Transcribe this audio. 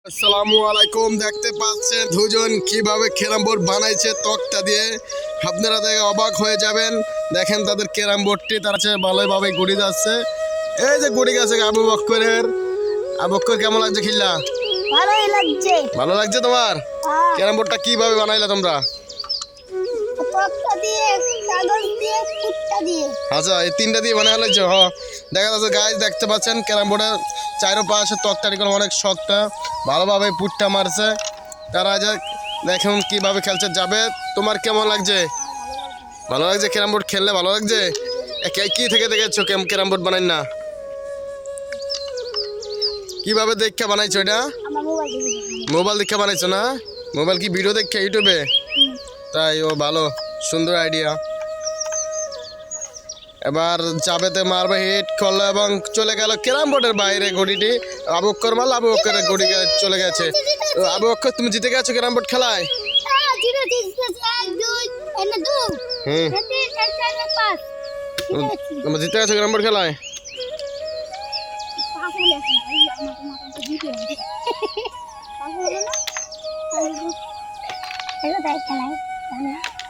আসসালামু আলাইকুম। দেখতে পাচ্ছেন দুজন কিভাবে ক্যারাম বোর্ড বানাইছে তক্তা দিয়ে। আপনারা দেখে অবাক হয়ে যাবেন। দেখেন তাদের ক্যারাম বোর্ডটি তারা ভালোভাবে গুড়ি যাচ্ছে। এই যে গুড়ি গেছে আবু বক্করের। আবু বক্কর কেমন লাগছে খিল্লা? ভালোই লাগছে। ভালো লাগছে তোমার? ক্যারাম বোর্ডটা কিভাবে বানাইলা তোমরা? তক্তা দিয়ে, কাগজ দিয়ে, ফুটটা দিয়ে। আচ্ছা, এই তিনটা দিয়ে বানাই লাগছে। দেখা যাচ্ছে গাইজ, দেখতে পাচ্ছেন ক্যারাম বোর্ডের চারোপাশে তক্তাটিগুলো অনেক শক্ত, ভালোভাবে পুট্টা মারছে। তারা যে দেখুন কিভাবে খেলছে। যাবে, তোমার কেমন লাগছে? ভালো লাগছে? ক্যারাম বোর্ড খেললে ভালো লাগছে? কি থেকে দেখেছো ক্যারাম বোর্ড বানাই না? কিভাবে দেখে বানাইছো এটা? আমার মোবাইল দিয়ে। মোবাইল দেখে বানাইছো না? মোবাইল কি ভিডিও দেখে ইউটিউবে? তাই, ও ভালো, সুন্দর আইডিয়া। এবার চাবেতে মারবে, হিট করলো এবং চলে গেল ক্যারাম বোর্ডের বাইরে। ঘড়িটি আবু বক্কর মারল, আবু বক্করের ঘড়ি চলে গেছে। তো আবু বক্কর, তুমি জিতে গেছো ক্যারাম বোর্ড খেলায়। হুম, তুমি জিতে গেছো ক্যারাম বোর্ড খেলায়। খেলায়